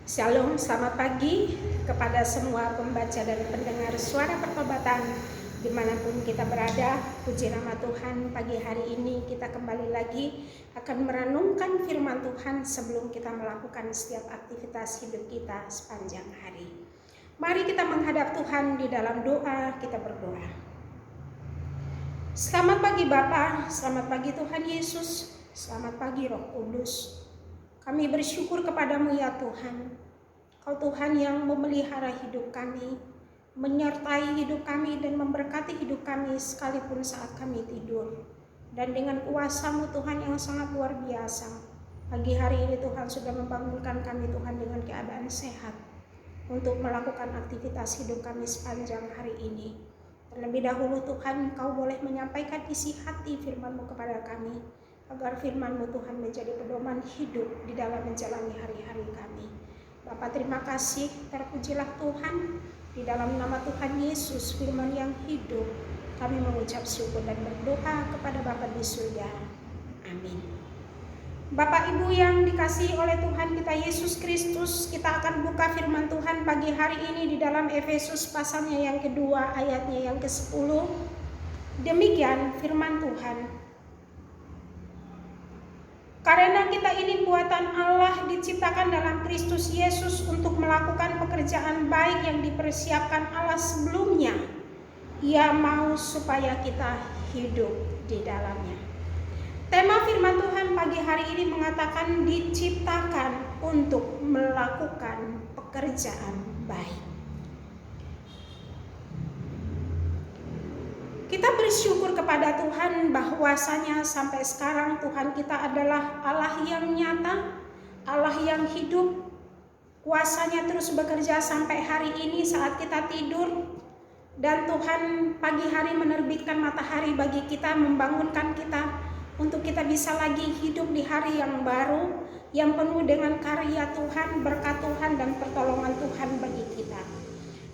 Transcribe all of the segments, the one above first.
Shalom, selamat pagi kepada semua pembaca dan pendengar suara pertobatan dimanapun kita berada. Puji nama Tuhan, pagi hari ini kita kembali lagi akan merenungkan firman Tuhan sebelum kita melakukan setiap aktivitas hidup kita sepanjang hari. Mari kita menghadap Tuhan di dalam doa, kita berdoa. Selamat pagi Bapa, selamat pagi Tuhan Yesus, selamat pagi Roh Kudus. Kami bersyukur kepadamu ya Tuhan. Kau Tuhan yang memelihara hidup kami, menyertai hidup kami dan memberkati hidup kami sekalipun saat kami tidur. Dan dengan kuasa-Mu Tuhan yang sangat luar biasa, pagi hari ini Tuhan sudah membangunkan kami Tuhan dengan keadaan sehat untuk melakukan aktivitas hidup kami sepanjang hari ini. Terlebih dahulu Tuhan, Kau boleh menyampaikan isi hati firman-Mu kepada kami, agar firman-Mu Tuhan menjadi pedoman hidup di dalam menjalani hari-hari kami. Bapa terima kasih, terpujilah Tuhan, di dalam nama Tuhan Yesus firman yang hidup, kami mengucap syukur dan berdoa kepada Bapa di surga. Amin. Bapak Ibu yang dikasihi oleh Tuhan kita Yesus Kristus, kita akan buka firman Tuhan pagi hari ini di dalam Efesus pasalnya yang kedua ayatnya yang ke-10. Demikian firman Tuhan. Karena kita ini buatan Allah, diciptakan dalam Kristus Yesus untuk melakukan pekerjaan baik yang dipersiapkan Allah sebelumnya. Ia mau supaya kita hidup di dalamnya. Tema firman Tuhan pagi hari ini mengatakan diciptakan untuk melakukan pekerjaan baik. Kita bersyukur kepada Tuhan bahwasanya sampai sekarang Tuhan kita adalah Allah yang nyata, Allah yang hidup. Kuasanya terus bekerja sampai hari ini saat kita tidur. Dan Tuhan pagi hari menerbitkan matahari bagi kita, membangunkan kita untuk kita bisa lagi hidup di hari yang baru, yang penuh dengan karya Tuhan, berkat Tuhan dan pertolongan Tuhan bagi kita.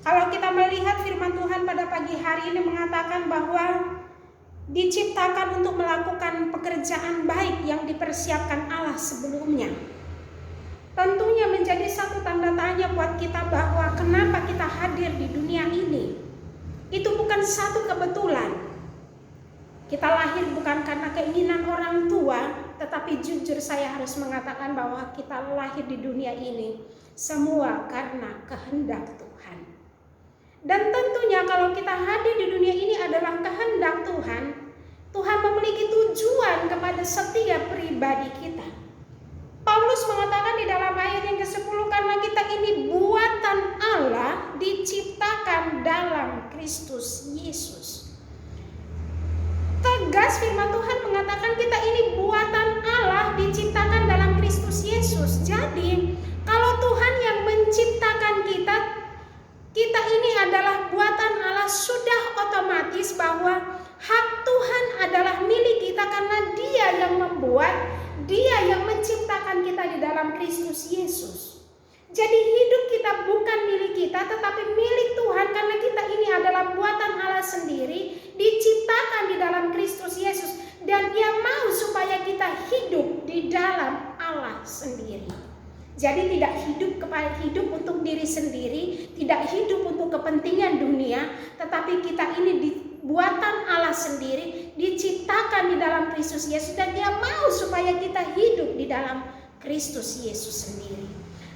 Kalau kita melihat firman Tuhan pada pagi hari ini mengatakan bahwa diciptakan untuk melakukan pekerjaan baik yang dipersiapkan Allah sebelumnya. Tentunya menjadi satu tanda tanya buat kita bahwa kenapa kita hadir di dunia ini. Itu bukan satu kebetulan. Kita lahir bukan karena keinginan orang tua, tetapi jujur saya harus mengatakan bahwa kita lahir di dunia ini semua karena kehendak Tuhan. Dan tentunya kalau kita hadir di dunia ini adalah kehendak Tuhan. Tuhan memiliki tujuan kepada setiap pribadi kita. Paulus mengatakan di dalam ayat yang ke-10, karena kita ini buatan Allah, diciptakan dalam Kristus Yesus. Tegas firman Tuhan mengatakan kita ini buatan Allah, diciptakan dalam Kristus Yesus. Jadi kalau Tuhan yang menciptakan kita ini adalah buatan Allah, sudah otomatis bahwa hak Tuhan adalah milik kita karena Dia yang membuat, Dia yang menciptakan kita di dalam Kristus Yesus. Jadi hidup kita bukan milik kita tetapi milik Tuhan karena kita ini adalah buatan Allah sendiri, diciptakan di dalam Kristus Yesus, dan Dia mau supaya kita hidup di dalam Allah sendiri. Jadi tidak hidup untuk diri sendiri, tidak hidup untuk kepentingan dunia, tetapi kita ini buatan Allah sendiri, diciptakan di dalam Kristus Yesus, dan Dia mau supaya kita hidup di dalam Kristus Yesus sendiri.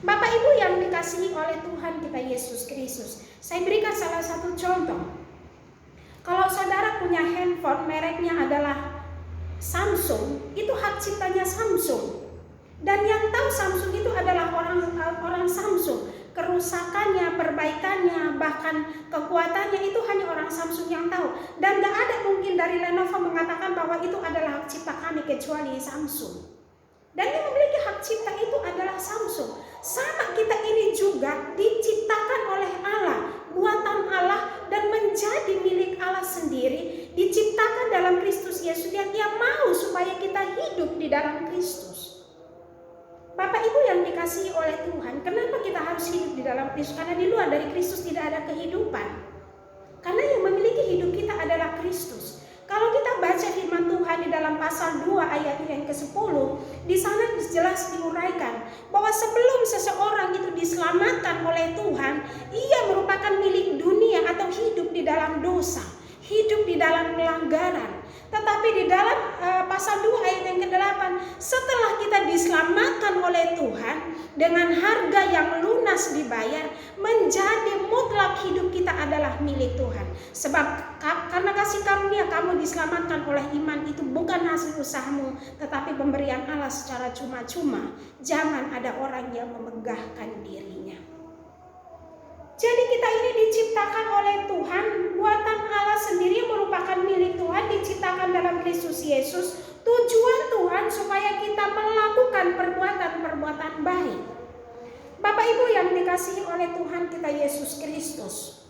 Bapak Ibu yang dikasihi oleh Tuhan kita Yesus Kristus, saya berikan salah satu contoh. Kalau saudara punya handphone mereknya adalah Samsung, itu hak ciptanya Samsung. Dan yang tahu Samsung itu adalah orang Samsung. Kerusakannya, perbaikannya, bahkan kekuatannya itu hanya orang Samsung yang tahu. Dan gak ada mungkin dari Lenovo mengatakan bahwa itu adalah hak cipta kami kecuali Samsung. Dan yang memiliki hak cipta itu adalah Samsung. Sama kita ini juga diciptakan oleh Allah, buatan Allah, dan menjadi milik Allah sendiri, diciptakan dalam Kristus Yesus, yang Dia mau supaya kita hidup di dalam Kristus. Bapak Ibu yang dikasihi oleh Tuhan, kenapa kita harus hidup di dalam Kristus? Karena di luar dari Kristus tidak ada kehidupan. Karena yang memiliki hidup kita adalah Kristus. Kalau kita baca firman Tuhan di dalam pasal 2 ayat yang ke-10, di sana jelas diuraikan bahwa sebelum seseorang itu diselamatkan oleh Tuhan, ia merupakan milik dunia atau hidup di dalam dosa, hidup di dalam pelanggaran. Tetapi di dalam pasal 2 ayat yang ke-8, setelah kita diselamatkan oleh Tuhan dengan harga yang lunas dibayar, menjadi mutlak hidup kita adalah milik Tuhan. Sebab karena kasih karunia kamu diselamatkan oleh iman, itu bukan hasil usahamu, tetapi pemberian Allah secara cuma-cuma. Jangan ada orang yang memegahkan dirinya. Jadi kita ini diciptakan oleh Tuhan, buatan Allah sendiri merupakan milik Tuhan, diciptakan dalam Kristus Yesus. Tujuan Tuhan supaya kita melakukan perbuatan-perbuatan baik. Bapak Ibu yang dikasihi oleh Tuhan kita Yesus Kristus,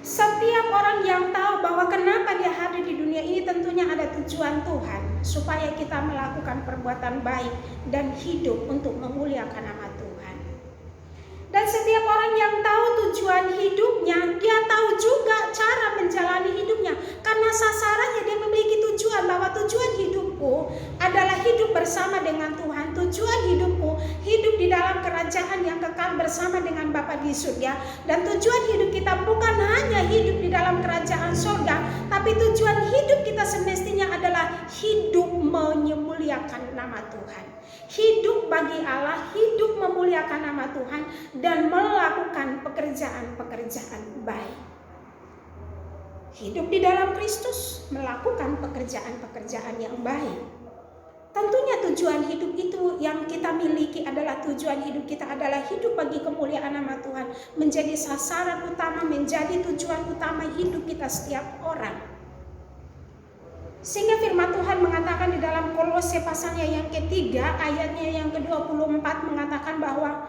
setiap orang yang tahu bahwa kenapa dia hadir di dunia ini tentunya ada tujuan Tuhan, supaya kita melakukan perbuatan baik dan hidup untuk memuliakan nama Tuhan. Dan setiap orang yang tahu tujuan hidupnya, dia tahu juga cara menjalani hidupnya. Karena sasarannya dia memiliki tujuan, bahwa tujuan hidupku adalah hidup bersama dengan Tuhan. Tujuan hidupku hidup di dalam kerajaan yang kekal bersama dengan Bapa di surga. Dan tujuan hidup kita bukan hanya hidup di dalam kerajaan surga, tapi tujuan hidup kita semestinya adalah hidup memuliakan nama Tuhan. Hidup bagi Allah, hidup memuliakan nama Tuhan, dan melakukan pekerjaan-pekerjaan baik. Hidup di dalam Kristus, melakukan pekerjaan-pekerjaan yang baik. Tentunya tujuan hidup itu yang kita miliki adalah tujuan hidup kita adalah hidup bagi kemuliaan nama Tuhan, menjadi sasaran utama, menjadi tujuan utama hidup kita setiap orang. Sehingga firman Tuhan mengatakan di dalam Kolose pasalnya yang ketiga, ayatnya yang ke-24 mengatakan bahwa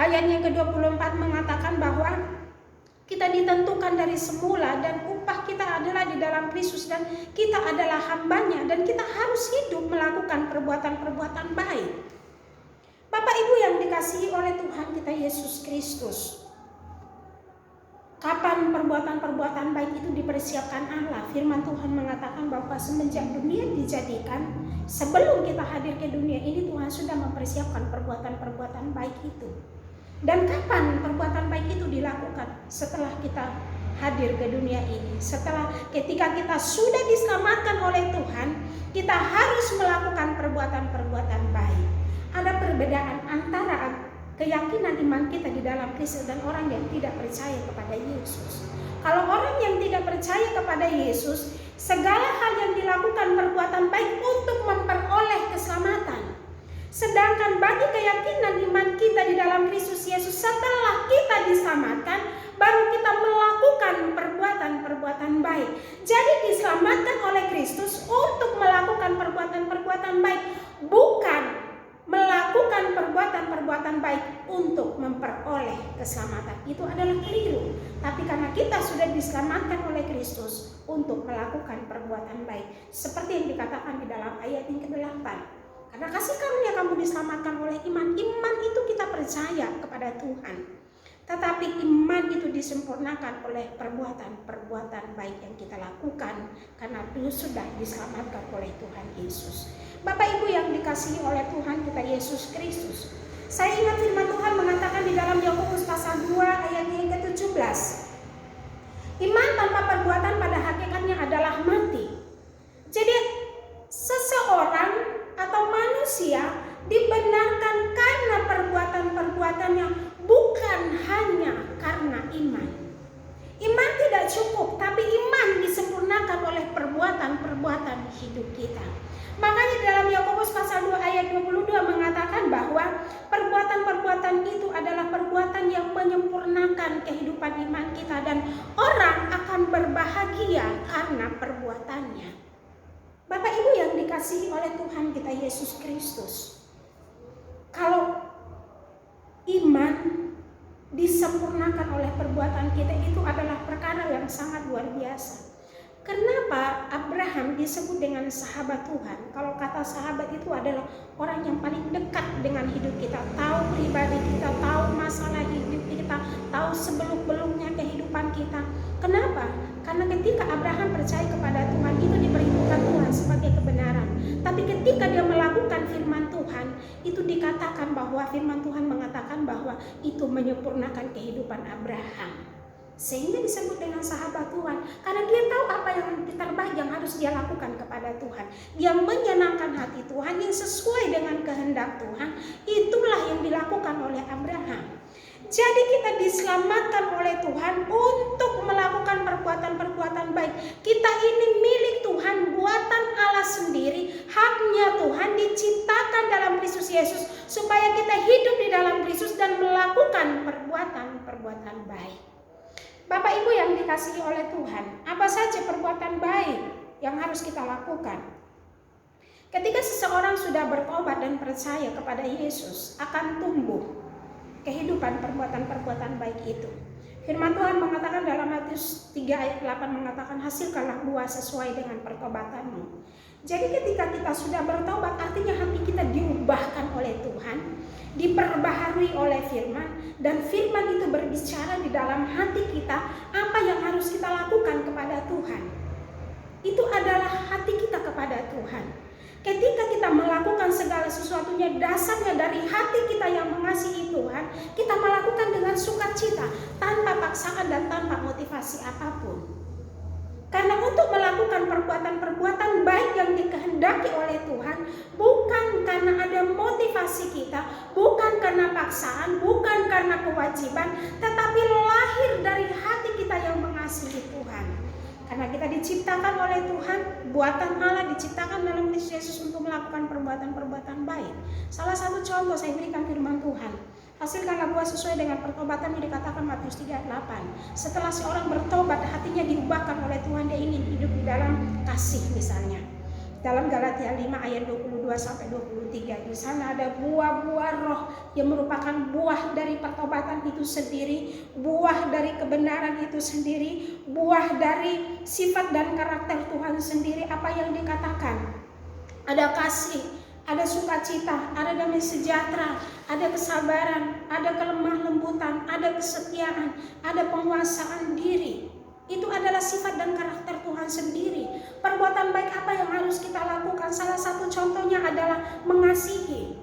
ayatnya yang ke-24 mengatakan bahwa kita ditentukan dari semula dan upah kita adalah di dalam Kristus, dan kita adalah hambanya, dan kita harus hidup melakukan perbuatan-perbuatan baik. Bapak Ibu yang dikasihi oleh Tuhan kita Yesus Kristus, kapan perbuatan-perbuatan baik itu dipersiapkan Allah? Firman Tuhan mengatakan bahwa semenjak dunia dijadikan, sebelum kita hadir ke dunia ini, Tuhan sudah mempersiapkan perbuatan-perbuatan baik itu. Dan kapan perbuatan baik itu dilakukan? Setelah kita hadir ke dunia ini. Ketika kita sudah diselamatkan oleh Tuhan, kita harus melakukan perbuatan-perbuatan baik. Ada perbedaan antara keyakinan iman kita di dalam Kristus dan orang yang tidak percaya kepada Yesus. Kalau orang yang tidak percaya kepada Yesus, segala hal yang dilakukan perbuatan baik untuk memperoleh keselamatan. Sedangkan bagi keyakinan iman kita di dalam Kristus Yesus, setelah kita diselamatkan, baru kita melakukan perbuatan-perbuatan baik. Jadi diselamatkan oleh Kristus untuk melakukan perbuatan-perbuatan baik, bukan melakukan perbuatan-perbuatan baik untuk memperoleh keselamatan. Itu adalah keliru. Tapi karena kita sudah diselamatkan oleh Kristus untuk melakukan perbuatan baik, seperti yang dikatakan di dalam ayat yang ke-8. Karena kasih karunia kamu diselamatkan oleh iman. Iman itu kita percaya kepada Tuhan. Tetapi iman itu disempurnakan oleh perbuatan-perbuatan baik yang kita lakukan, karena itu sudah diselamatkan oleh Tuhan Yesus. Bapak Ibu yang dikasihi oleh Tuhan kita Yesus Kristus, saya ingat firman Tuhan mengatakan di dalam Yakobus pasal 2 ayat yang ke-17. Iman tanpa perbuatan pada hakikatnya adalah mati. Jadi seseorang atau manusia dibenarkan karena perbuatan-perbuatannya, bukan hanya karena iman. Iman tidak cukup, tapi iman disempurnakan oleh perbuatan-perbuatan hidup kita. Makanya dalam Yakobus pasal 2 ayat 22 mengatakan bahwa perbuatan-perbuatan itu adalah perbuatan yang menyempurnakan kehidupan iman kita, dan orang akan berbahagia karena perbuatannya. Bapak Ibu yang dikasihi oleh Tuhan kita Yesus Kristus, kalau iman disempurnakan oleh perbuatan kita, itu adalah perkara yang sangat luar biasa. Kenapa Abraham disebut dengan sahabat Tuhan? Kalau kata sahabat itu adalah orang yang paling dekat dengan hidup kita, tahu pribadi kita, tahu masalah hidup kita, tahu sebelum-belumnya kehidupan kita. Kenapa? Karena ketika Abraham percaya kepada Tuhan, itu diperhitungkan Tuhan sebagai kebenaran. Tapi ketika dia melakukan melakukan firman Tuhan, itu dikatakan bahwa firman Tuhan mengatakan bahwa itu menyempurnakan kehidupan Abraham. Sehingga disebut dengan sahabat Tuhan, karena dia tahu apa yang terbaik yang harus dia lakukan kepada Tuhan. Dia menyenangkan hati Tuhan yang sesuai dengan kehendak Tuhan. Itulah yang dilakukan oleh Abraham. Jadi kita diselamatkan oleh Tuhan untuk melakukan perbuatan-perbuatan baik. Kita ini milik Tuhan, buatan Allah sendiri, haknya Tuhan, diciptakan dalam Kristus Yesus supaya kita hidup di dalam Kristus dan melakukan perbuatan-perbuatan baik. Bapak Ibu yang dikasihi oleh Tuhan, apa saja perbuatan baik yang harus kita lakukan? Ketika seseorang sudah bertobat dan percaya kepada Yesus, akan tumbuh kehidupan perbuatan-perbuatan baik itu. Firman Tuhan mengatakan dalam Matius 3 ayat 8 mengatakan, hasilkanlah buah sesuai dengan pertobatanmu. Jadi ketika kita sudah bertobat, artinya hati kita diubahkan oleh Tuhan, diperbaharui oleh firman, dan firman itu berbicara di dalam hati kita apa yang harus kita lakukan kepada Tuhan. Itu adalah hati kita kepada Tuhan. Ketika kita melakukan segala sesuatunya dasarnya dari hati kita yang mengasihi Tuhan, kita melakukan dengan sukacita, tanpa paksaan dan tanpa motivasi apapun. Karena untuk melakukan perbuatan-perbuatan baik yang dikehendaki oleh Tuhan, bukan karena ada motivasi kita, bukan karena paksaan, bukan karena kewajiban, tetapi lahir dari hati kita yang mengasihi Tuhan. Karena kita diciptakan oleh Tuhan, buatan Allah diciptakan dalam Kristus Yesus untuk melakukan perbuatan-perbuatan baik. Salah satu contoh saya berikan firman Tuhan. Hasilkanlah buah sesuai dengan pertobatan yang dikatakan Matius 3 ayat 8. Setelah seorang bertobat, hatinya diubahkan oleh Tuhan, dia ingin hidup di dalam kasih misalnya. Dalam Galatia 5 ayat 22 sampai 23, di sana ada buah-buah roh yang merupakan buah dari pertobatan itu sendiri, buah dari kebenaran itu sendiri, buah dari sifat dan karakter Tuhan sendiri. Apa yang dikatakan? Ada kasih, ada sukacita, ada damai sejahtera, ada kesabaran, ada kelemah lembutan, ada kesetiaan, ada penguasaan diri. Itu adalah sifat dan karakter Tuhan sendiri. Perbuatan baik apa yang harus kita lakukan? Salah satu contohnya adalah mengasihi.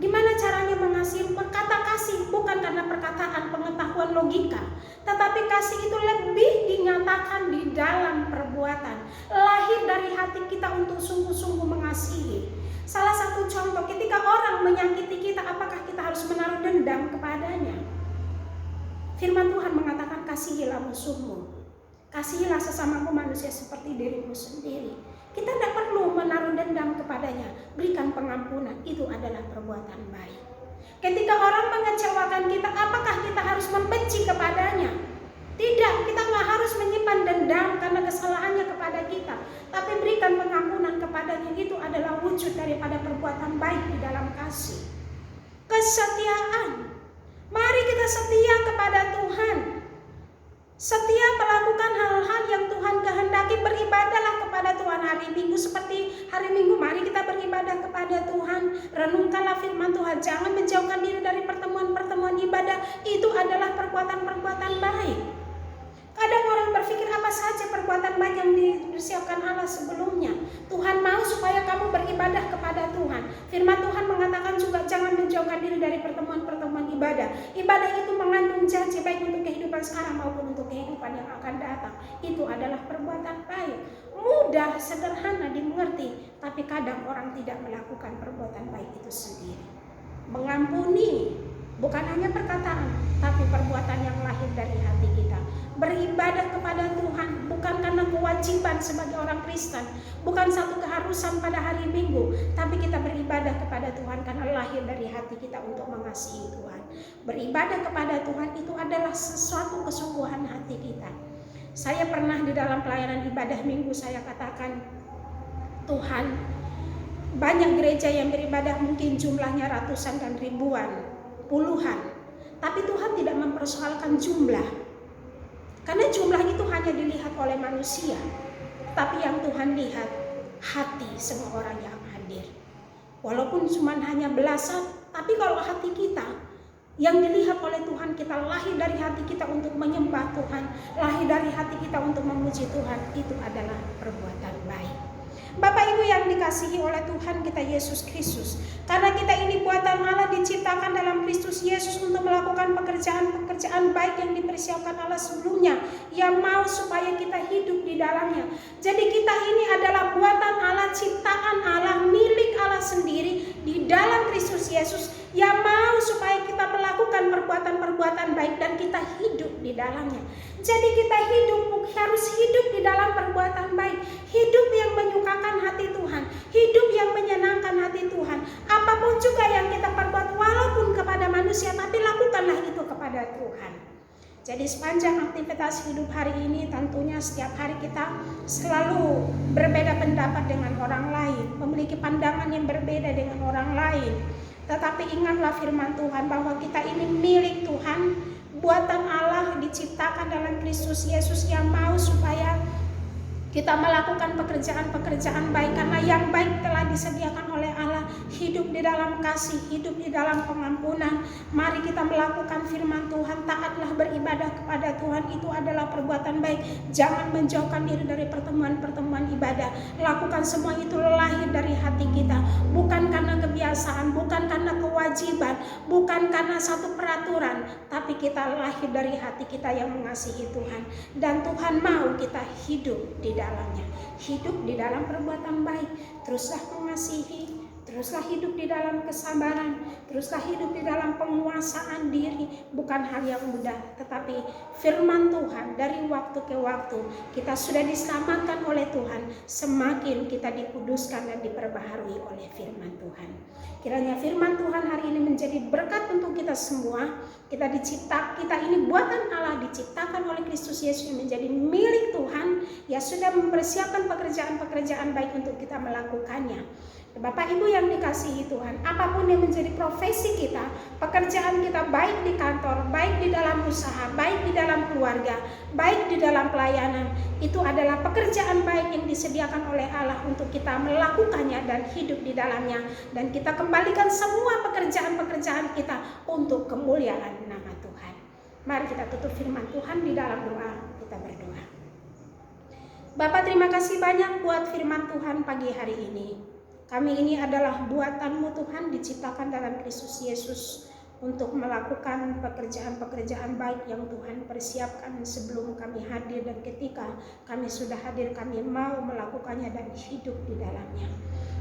Gimana caranya mengasihi? Kata kasih bukan karena perkataan, pengetahuan, logika, tetapi kasih itu lebih dinyatakan di dalam perbuatan. Lahir dari hati kita untuk sungguh-sungguh mengasihi. Salah satu contoh, ketika orang menyakiti kita, apakah kita harus menaruh dendam kepadanya? Firman Tuhan mengatakan, kasihilah musuhmu. Kasihilah sesamamu manusia seperti dirimu sendiri. Kita tidak perlu menaruh dendam kepadanya. Berikan pengampunan, itu adalah perbuatan baik. Ketika orang mengecewakan kita, apakah kita harus membenci kepadanya? Tidak, kita nggak harus menyimpan dendam karena kesalahannya kepada kita. Tapi berikan pengampunan kepadanya, itu adalah wujud daripada perbuatan baik di dalam kasih. Kesetiaan. Mari kita setia kepada Tuhan. Setia melakukan hal-hal yang Tuhan kehendaki. Beribadahlah kepada Tuhan hari Minggu. Seperti hari Minggu, mari kita beribadah kepada Tuhan. Renungkanlah firman Tuhan. Jangan menjauhkan diri dari pertemuan-pertemuan ibadah. Itu adalah perbuatan-perbuatan baik. Kadang orang berpikir apa saja perbuatan baik yang disiapkan Allah sebelumnya. Tuhan mau supaya kamu beribadah kepada Tuhan. Firman Tuhan mengatakan juga jangan menjauhkan diri dari pertemuan-pertemuan ibadah. Ibadah itu mengandung janji baik untuk kehidupan sekarang maupun untuk kehidupan yang akan datang. Itu adalah perbuatan baik. Mudah, sederhana dimengerti, tapi kadang orang tidak melakukan perbuatan baik itu sendiri. Mengampuni bukan hanya perkataan, tapi perbuatan yang lahir dari hati kita. Beribadah kepada Tuhan bukan karena kewajiban sebagai orang Kristen, bukan satu keharusan pada hari Minggu, tapi kita beribadah kepada Tuhan karena lahir dari hati kita untuk mengasihi Tuhan. Beribadah kepada Tuhan itu adalah sesuatu kesungguhan hati kita. Saya pernah di dalam pelayanan ibadah Minggu, saya katakan, Tuhan, banyak gereja yang beribadah mungkin jumlahnya ratusan dan ribuan, puluhan, tapi Tuhan tidak mempersoalkan jumlah. Karena jumlah itu hanya dilihat oleh manusia, tapi yang Tuhan lihat hati semua orang yang hadir. Walaupun cuma hanya belasan, tapi kalau hati kita yang dilihat oleh Tuhan, kita lahir dari hati kita untuk menyembah Tuhan, lahir dari hati kita untuk memuji Tuhan, itu adalah perbuatan baik. Bapak Ibu yang dikasihi oleh Tuhan kita Yesus Kristus, karena kita ini buatan Allah, diciptakan dalam Kristus Yesus untuk melakukan pekerjaan baik yang dipersiapkan Allah sebelumnya, yang mau supaya kita hidup di dalamnya. Jadi kita ini adalah buatan Allah, ciptaan Allah, milik Allah sendiri di dalam Kristus Yesus, yang mau supaya kita melakukan perbuatan-perbuatan baik dan kita hidup di dalamnya. Jadi kita harus hidup di dalam perbuatan baik, hidup yang menyukakan hati Tuhan, hidup yang menyenangkan hati Tuhan. Apapun juga yang kita perbuat, walaupun kepada manusia, tapi lakukanlah itu kepada Tuhan. Jadi sepanjang aktivitas hidup hari ini, tentunya setiap hari kita selalu berbeda pendapat dengan orang lain, memiliki pandangan yang berbeda dengan orang lain. Tetapi ingatlah firman Tuhan bahwa kita ini milik Tuhan, buatan Allah, diciptakan dalam Kristus Yesus, yang mau supaya kita melakukan pekerjaan-pekerjaan baik, karena yang baik telah disediakan oleh Allah. Hidup di dalam kasih, hidup di dalam pengampunan. Mari kita melakukan firman Tuhan, taatlah beribadah kepada Tuhan, itu adalah perbuatan baik. Jangan menjauhkan diri dari pertemuan-pertemuan ibadah. Lakukan semua itu lahir dari hati kita, bukan karena kebiasaan, bukan karena kewajiban, bukan karena satu peraturan, tapi kita lahir dari hati kita yang mengasihi Tuhan. Dan Tuhan mau kita hidup di dalamnya, hidup di dalam perbuatan baik. Teruslah mengasihi, teruslah hidup di dalam kesabaran, teruslah hidup di dalam penguasaan diri. Bukan hal yang mudah, tetapi firman Tuhan dari waktu ke waktu kita sudah diselamatkan oleh Tuhan, semakin kita dikuduskan dan diperbaharui oleh firman Tuhan. Kiranya firman Tuhan hari ini menjadi berkat untuk kita semua. Kita ini buatan Allah, diciptakan oleh Kristus Yesus, yang menjadi milik Tuhan, yang sudah mempersiapkan pekerjaan-pekerjaan baik untuk kita melakukannya. Bapak Ibu yang dikasihi Tuhan, apapun yang menjadi profesi kita, pekerjaan kita, baik di kantor, baik di dalam usaha, baik di dalam keluarga, baik di dalam pelayanan, itu adalah pekerjaan baik yang disediakan oleh Allah untuk kita melakukannya dan hidup di dalamnya. Dan kita kembalikan semua pekerjaan-pekerjaan kita untuk kemuliaan nama Tuhan. Mari kita tutup firman Tuhan di dalam doa. Kita berdoa. Bapak, terima kasih banyak buat firman Tuhan pagi hari ini. Kami ini adalah buatan-Mu Tuhan, diciptakan dalam Kristus Yesus untuk melakukan pekerjaan-pekerjaan baik yang Tuhan persiapkan sebelum kami hadir, dan ketika kami sudah hadir kami mau melakukannya dan hidup di dalamnya.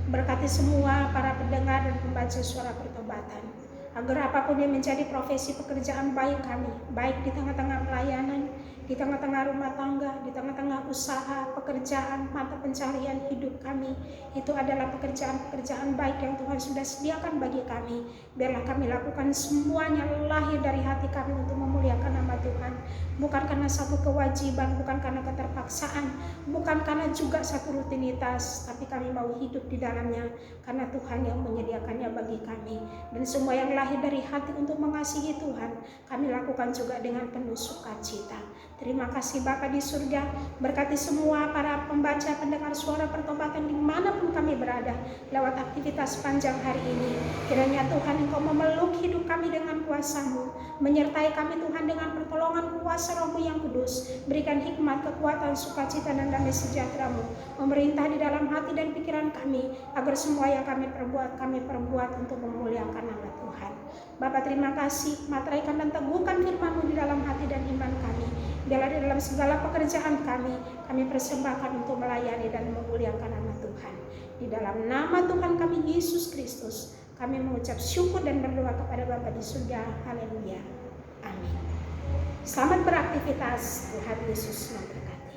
Berkati semua para pendengar dan pembaca suara pertobatan, agar apapun yang menjadi profesi pekerjaan baik kami, baik di tengah-tengah pelayanan, di tengah-tengah rumah tangga, di tengah-tengah usaha, pekerjaan, mata pencarian hidup kami, itu adalah pekerjaan-pekerjaan baik yang Tuhan sudah sediakan bagi kami. Biarlah kami lakukan semuanya lahir dari hati kami untuk memuliakan nama Tuhan, bukan karena satu kewajiban, bukan karena keterpaksaan, bukan karena juga satu rutinitas, tapi kami mau hidup di dalamnya karena Tuhan yang menyediakannya bagi kami. Dan semua yang lahir dari hati untuk mengasihi Tuhan, kami lakukan juga dengan penuh sukacita. Terima kasih Bapa di surga, berkati semua para pembaca, pendengar suara pertobatan dimanapun kami berada lewat aktivitas panjang hari ini. Kiranya Tuhan Engkau memeluk hidup kami dengan kuasa-Mu, menyertai kami Tuhan dengan pertolongan kuasa Roh-Mu yang kudus. Berikan hikmat, kekuatan, sukacita dan damai sejahtera-Mu memerintah di dalam hati dan pikiran kami, agar semua yang kami perbuat untuk memuliakan nama Tuhan. Bapa, terima kasih, materaikan dan teguhkan firman-Mu di dalam hati dan iman kami. Biarlah di dalam segala pekerjaan kami persembahkan untuk melayani dan memuliakan nama Tuhan. Di dalam nama Tuhan kami Yesus Kristus, kami mengucap syukur dan berdoa kepada Bapa di surga. Haleluya. Amin. Selamat beraktivitas. Tuhan Yesus memberkati.